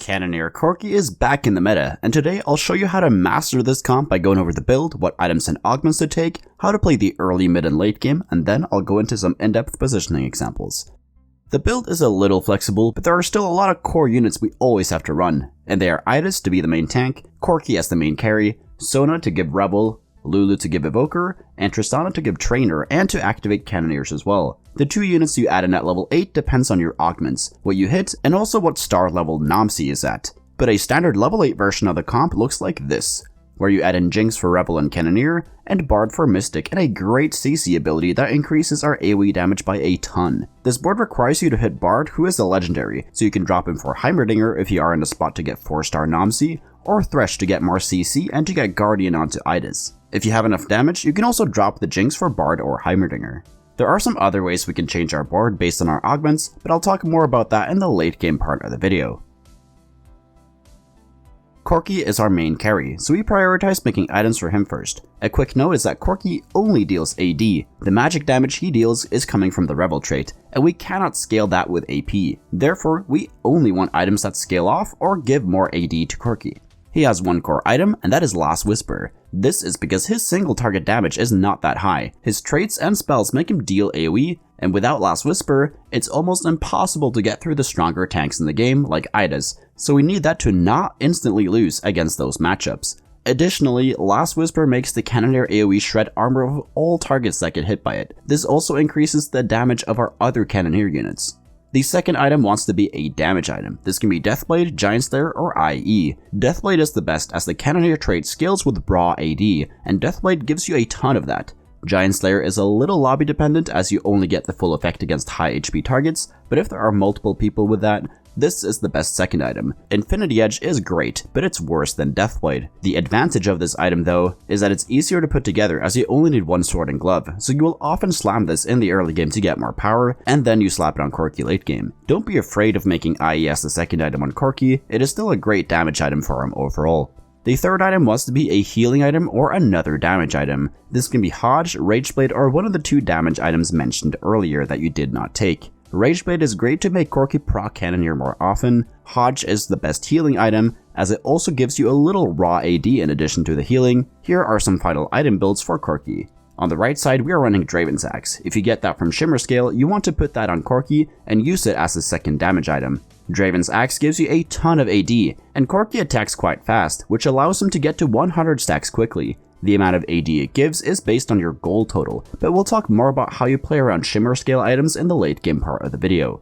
Cannoneer Corki is back in the meta, and today I'll show you how to master this comp by going over the build, what items and augments to take, how to play the early, mid, and late game, and then I'll go into some in-depth positioning examples. The build is a little flexible, but there are still a lot of core units we always have to run, and they are Idas to be the main tank, Corki as the main carry, Sona to give Rebel, Lulu to give Evoker, and Tristana to give Trainer and to activate Cannoneers as well. The two units you add in at level 8 depends on your augments, what you hit, and also what star level Namsi is at. But a standard level 8 version of the comp looks like this, where you add in Jinx for Rebel and Cannoneer, and Bard for Mystic, and a great CC ability that increases our AoE damage by a ton. This board requires you to hit Bard, who is a legendary, so you can drop him for Heimerdinger if you are in a spot to get 4-star Namsi, or Thresh to get more CC and to get Guardian onto Idas. If you have enough damage, you can also drop the Jinx for Bard or Heimerdinger. There are some other ways we can change our board based on our augments, but I'll talk more about that in the late game part of the video. Corki is our main carry, so we prioritize making items for him first. A quick note is that Corki only deals AD. The magic damage he deals is coming from the Revel trait, and we cannot scale that with AP. Therefore, we only want items that scale off or give more AD to Corki. He has one core item, and that is Last Whisper. This is because his single target damage is not that high. His traits and spells make him deal AoE, and without Last Whisper, it's almost impossible to get through the stronger tanks in the game, like Idas, so we need that to not instantly lose against those matchups. Additionally, Last Whisper makes the Cannoneer AoE shred armor of all targets that get hit by it. This also increases the damage of our other Cannoneer units. The second item wants to be a damage item. This can be Deathblade, Giant Slayer, or IE. Deathblade is the best as the Cannoneer trait scales with raw AD, and Deathblade gives you a ton of that. Giant Slayer is a little lobby dependent as you only get the full effect against high HP targets, but if there are multiple people with that, this is the best second item. Infinity Edge is great, but it's worse than Deathblade. The advantage of this item though, is that it's easier to put together as you only need one sword and glove, so you will often slam this in the early game to get more power, and then you slap it on Corki late game. Don't be afraid of making IE as the second item on Corki, it is still a great damage item for him overall. The third item wants to be a healing item or another damage item. This can be Hodge, Rageblade, or one of the two damage items mentioned earlier that you did not take. Rageblade is great to make Corki proc Cannoneer more often. Hodge is the best healing item, as it also gives you a little raw AD in addition to the healing. Here are some final item builds for Corki. On the right side, we are running Draven's Axe. If you get that from Shimmer Scale, you want to put that on Corki and use it as a second damage item. Draven's Axe gives you a ton of AD, and Corki attacks quite fast, which allows him to get to 100 stacks quickly. The amount of AD it gives is based on your gold total, but we'll talk more about how you play around Shimmer Scale items in the late game part of the video.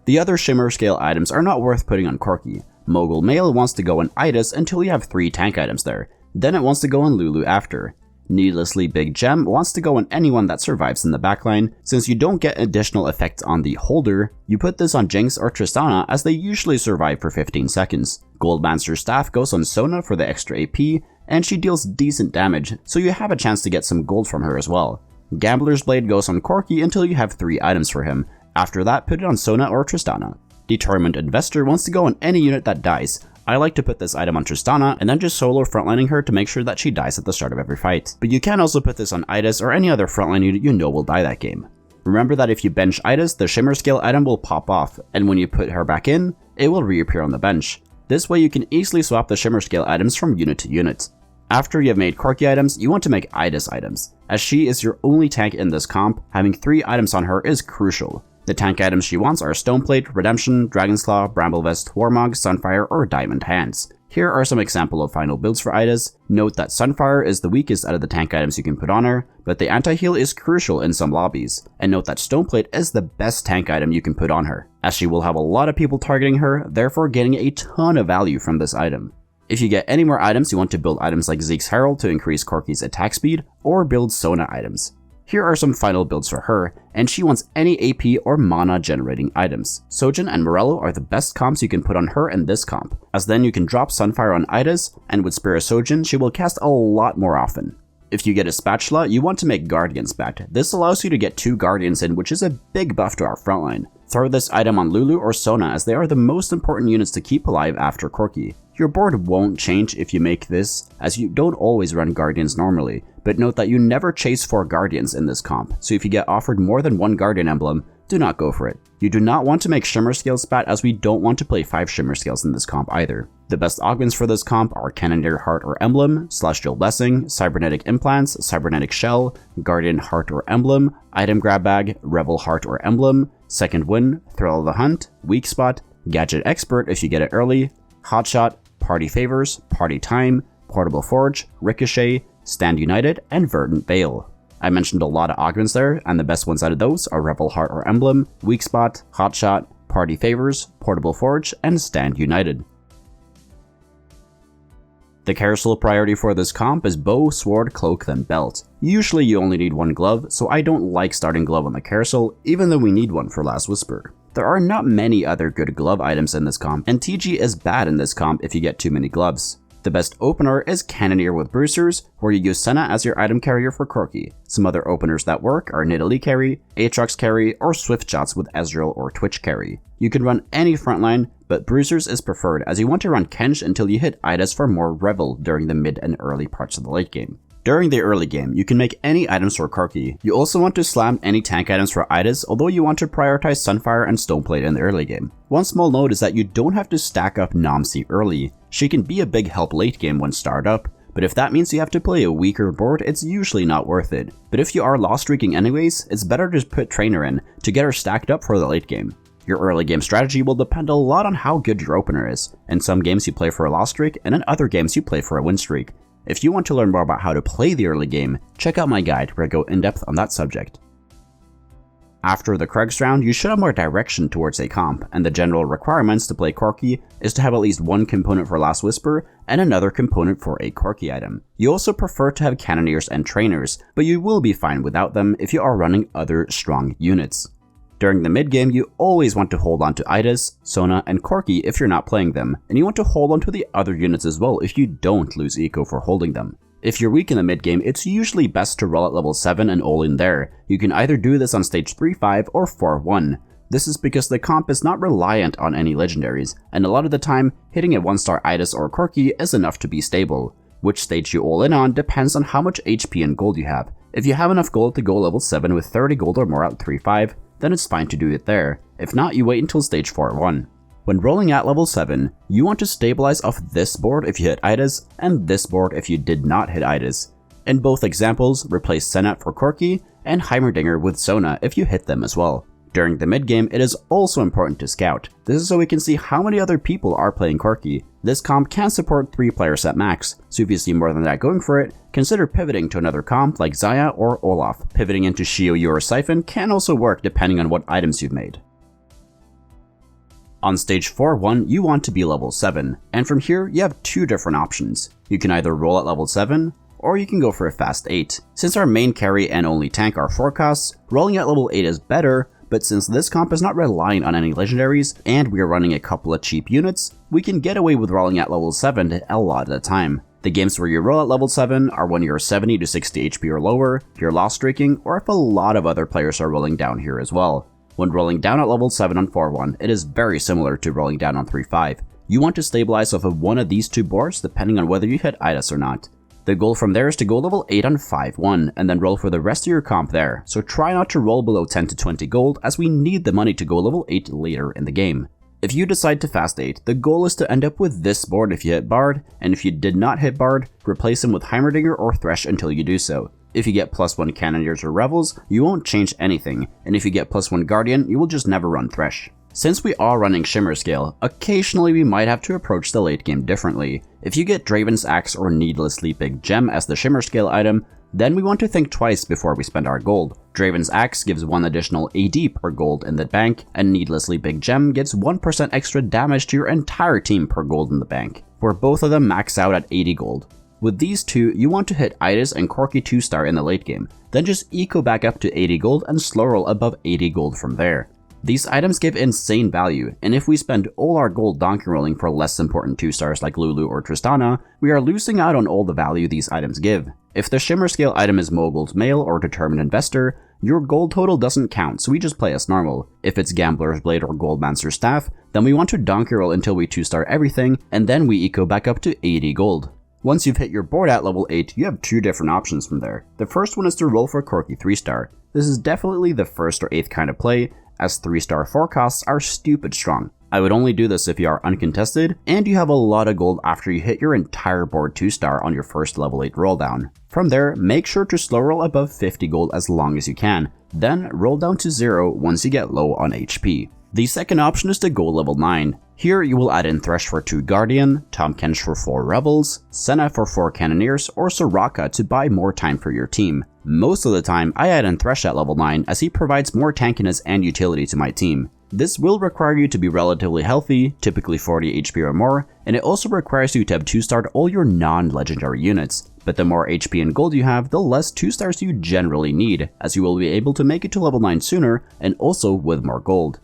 The other Shimmer Scale items are not worth putting on Corki. Mogul Male wants to go on Idas until you have 3 tank items there, then it wants to go on Lulu after. Needlessly Big Gem wants to go on anyone that survives in the backline. Since you don't get additional effects on the holder, you put this on Jinx or Tristana as they usually survive for 15 seconds. Goldmancer's Staff goes on Sona for the extra AP, and she deals decent damage, so you have a chance to get some gold from her as well. Gambler's Blade goes on Corki until you have 3 items for him. After that, put it on Sona or Tristana. Determined Investor wants to go on any unit that dies. I like to put this item on Tristana and then just solo frontlining her to make sure that she dies at the start of every fight. But you can also put this on Idas or any other frontline unit you know will die that game. Remember that if you bench Idas, the Shimmer Scale item will pop off, and when you put her back in, it will reappear on the bench. This way you can easily swap the Shimmer Scale items from unit to unit. After you have made Corki items, you want to make Idas items. As she is your only tank in this comp, having 3 items on her is crucial. The tank items she wants are Stoneplate, Redemption, Dragon's Claw, Bramblevest, Warmog, Sunfire, or Diamond Hands. Here are some example of final builds for Idas. Note that Sunfire is the weakest out of the tank items you can put on her, but the anti-heal is crucial in some lobbies. And note that Stoneplate is the best tank item you can put on her, as she will have a lot of people targeting her, therefore getting a ton of value from this item. If you get any more items, you want to build items like Zeke's Herald to increase Corki's attack speed, or build Sona items. Here are some final builds for her, and she wants any AP or mana generating items. Sojin and Morello are the best comps you can put on her in this comp, as then you can drop Sunfire on Idas, and with Spirit Sojin she will cast a lot more often. If you get a Spatula, you want to make Guardians backed. This allows you to get 2 Guardians in, which is a big buff to our frontline. Throw this item on Lulu or Sona as they are the most important units to keep alive after Corki. Your board won't change if you make this, as you don't always run Guardians normally, but note that you never chase 4 Guardians in this comp, so if you get offered more than 1 Guardian emblem, do not go for it. You do not want to make Shimmer Scale spat, as we don't want to play 5 Shimmer Scales in this comp either. The best augments for this comp are Cannoneer Heart or Emblem, Celestial Blessing, Cybernetic Implants, Cybernetic Shell, Guardian Heart or Emblem, Item Grab Bag, Revel Heart or Emblem, Second Wind, Thrill of the Hunt, Weak Spot, Gadget Expert if you get it early, Hotshot, Party Favors, Party Time, Portable Forge, Ricochet, Stand United, and Verdant Veil. I mentioned a lot of augments there, and the best ones out of those are Revel Heart or Emblem, Weak Spot, Hotshot, Party Favors, Portable Forge, and Stand United. The carousel priority for this comp is Bow, Sword, Cloak, then Belt. Usually you only need one glove, so I don't like starting glove on the carousel, even though we need one for Last Whisper. There are not many other good glove items in this comp, and TG is bad in this comp if you get too many gloves. The best opener is Cannoneer with Bruisers, where you use Senna as your item carrier for Corki. Some other openers that work are Nidalee carry, Aatrox carry, or Swift Shots with Ezreal or Twitch carry. You can run any frontline, but Bruisers is preferred as you want to run Kench until you hit Idas for more Revel during the mid and early parts of the late game. During the early game, you can make any items for Corki. You also want to slam any tank items for Idas, although you want to prioritize Sunfire and Stoneplate in the early game. One small note is that you don't have to stack up Nomsi early. She can be a big help late game when started up, but if that means you have to play a weaker board, it's usually not worth it. But if you are lost streaking anyways, it's better to put Trainer in to get her stacked up for the late game. Your early game strategy will depend a lot on how good your opener is. In some games you play for a lost streak, and in other games you play for a win streak. If you want to learn more about how to play the early game, check out my guide where I go in depth on that subject. After the Krugs round, you should have more direction towards a comp, and the general requirements to play Corki is to have at least one component for Last Whisper and another component for a Corki item. You also prefer to have Cannoneers and Trainers, but you will be fine without them if you are running other strong units. During the mid game, you always want to hold on to Idas, Sona, and Corki if you're not playing them, and you want to hold on to the other units as well if you don't lose eco for holding them. If you're weak in the mid game, it's usually best to roll at level 7 and all in there. You can either do this on stage 3-5 or 4-1. This is because the comp is not reliant on any legendaries, and a lot of the time, hitting a 1-star Idas or Corki is enough to be stable. Which stage you all in on depends on how much HP and gold you have. If you have enough gold to go level 7 with 30 gold or more at 3-5, then it's fine to do it there. If not, you wait until stage 4-1. When rolling at level 7, you want to stabilize off this board if you hit Idas, and this board if you did not hit Idas. In both examples, replace Senna for Corki, and Heimerdinger with Sona if you hit them as well. During the mid game, it is also important to scout. This is so we can see how many other people are playing Corki. This comp can support 3 players at max, so if you see more than that going for it, consider pivoting to another comp like Xayah or Olaf. Pivoting into Shioyu or Siphon can also work depending on what items you've made. On stage 4-1, you want to be level 7, and from here you have 2 different options. You can either roll at level 7, or you can go for a fast 8. Since our main carry and only tank are forecasts, rolling at level 8 is better, but since this comp is not relying on any legendaries, and we are running a couple of cheap units, we can get away with rolling at level 7 a lot at a time. The games where you roll at level 7 are when you're 70 to 60 HP or lower, you're lost streaking, or if a lot of other players are rolling down here as well. When rolling down at level 7 on 4-1, it is very similar to rolling down on 3-5. You want to stabilize off of one of these 2 boards depending on whether you hit Idas or not. The goal from there is to go level 8 on 5-1 and then roll for the rest of your comp there, so try not to roll below 10 to 20 gold as we need the money to go level 8 later in the game. If you decide to fast 8, the goal is to end up with this board if you hit Bard, and if you did not hit Bard, replace him with Heimerdinger or Thresh until you do so. If you get +1 Cannoneers or Revels, you won't change anything, and if you get +1 Guardian, you will just never run Thresh. Since we are running Shimmer Scale, occasionally we might have to approach the late game differently. If you get Draven's Axe or Needlessly Big Gem as the Shimmer Scale item, then we want to think twice before we spend our gold. Draven's Axe gives 1 additional AD per gold in the bank, and Needlessly Big Gem gives 1% extra damage to your entire team per gold in the bank, where both of them max out at 80 gold. With these 2, you want to hit Idas and Corki 2-star in the late game, then just eco back up to 80 gold and slow roll above 80 gold from there. These items give insane value, and if we spend all our gold donkey rolling for less important 2-stars like Lulu or Tristana, we are losing out on all the value these items give. If the Shimmer Scale item is Mogul's Mail or Determined Investor, your gold total doesn't count, so we just play as normal. If it's Gambler's Blade or Goldmancer's Staff, then we want to donkey roll until we 2-star everything, and then we eco back up to 80 gold. Once you've hit your board at level 8, you have 2 different options from there. The first one is to roll for Corki 3-star. This is definitely the first or 8th kind of play, as 3-star forecasts are stupid strong. I would only do this if you are uncontested and you have a lot of gold after you hit your entire board 2-star on your first level 8 roll down. From there, make sure to slow roll above 50 gold as long as you can, then roll down to 0 once you get low on HP. The second option is to go level 9. Here you will add in Thresh for 2 Guardian, Tahm Kench for 4 Rebels, Senna for 4 Cannoneers, or Soraka to buy more time for your team. Most of the time, I add in Thresh at level 9 as he provides more tankiness and utility to my team. This will require you to be relatively healthy, typically 40 HP or more, and it also requires you to have 2-starred all your non-legendary units. But the more HP and gold you have, the less 2-stars you generally need, as you will be able to make it to level 9 sooner and also with more gold.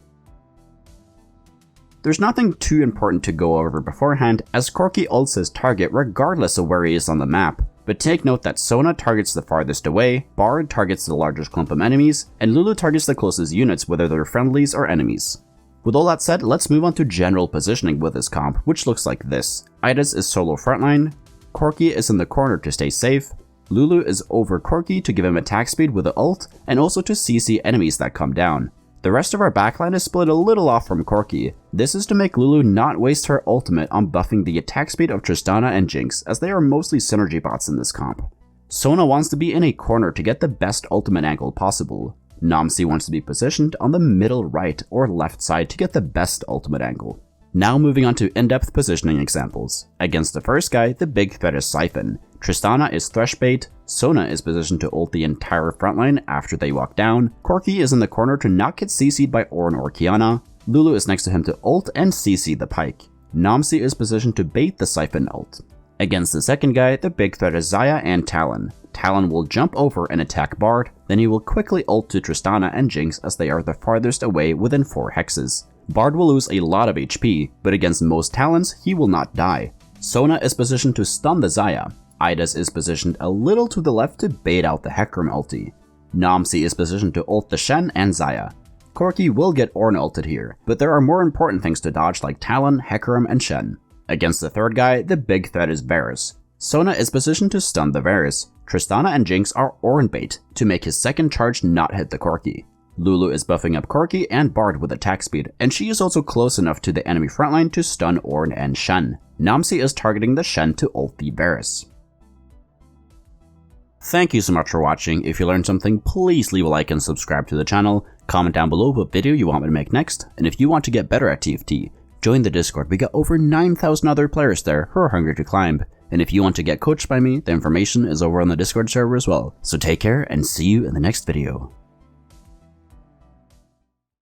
There's nothing too important to go over beforehand, as Corki ults his target regardless of where he is on the map. But take note that Sona targets the farthest away, Bard targets the largest clump of enemies, and Lulu targets the closest units, whether they're friendlies or enemies. With all that said, let's move on to general positioning with this comp, which looks like this. Idas is solo frontline, Corki is in the corner to stay safe, Lulu is over Corki to give him attack speed with the ult, and also to CC enemies that come down. The rest of our backline is split a little off from Corki. This is to make Lulu not waste her ultimate on buffing the attack speed of Tristana and Jinx, as they are mostly synergy bots in this comp. Sona wants to be in a corner to get the best ultimate angle possible. Namsi wants to be positioned on the middle right or left side to get the best ultimate angle. Now moving on to in-depth positioning examples. Against the first guy, the big threat is Siphon. Tristana is Thresh bait, Sona is positioned to ult the entire frontline after they walk down, Corki is in the corner to not get CC'd by Ornn or Qiyana, Lulu is next to him to ult and CC the Pyke. Namsi is positioned to bait the Siphon ult. Against the second guy, the big threat is Xayah and Talon. Talon will jump over and attack Bard, then he will quickly ult to Tristana and Jinx as they are the farthest away within 4 hexes. Bard will lose a lot of HP, but against most Talons, he will not die. Sona is positioned to stun the Xayah. Idas is positioned a little to the left to bait out the Hecarim ulti. Namsi is positioned to ult the Shen and Xayah. Corki will get Ornn ulted here, but there are more important things to dodge like Talon, Hecarim, and Shen. Against the third guy, the big threat is Varus. Sona is positioned to stun the Varus. Tristana and Jinx are Ornn bait to make his second charge not hit the Corki. Lulu is buffing up Corki and Bard with attack speed, and she is also close enough to the enemy frontline to stun Ornn and Shen. Namsi is targeting the Shen to ult the Varus. Thank you so much for watching. If you learned something, please leave a like and subscribe to the channel. Comment down below what video you want me to make next, and if you want to get better at TFT, join the Discord. We got over 9,000 other players there who are hungry to climb. And if you want to get coached by me, the information is over on the Discord server as well. So take care and see you in the next video.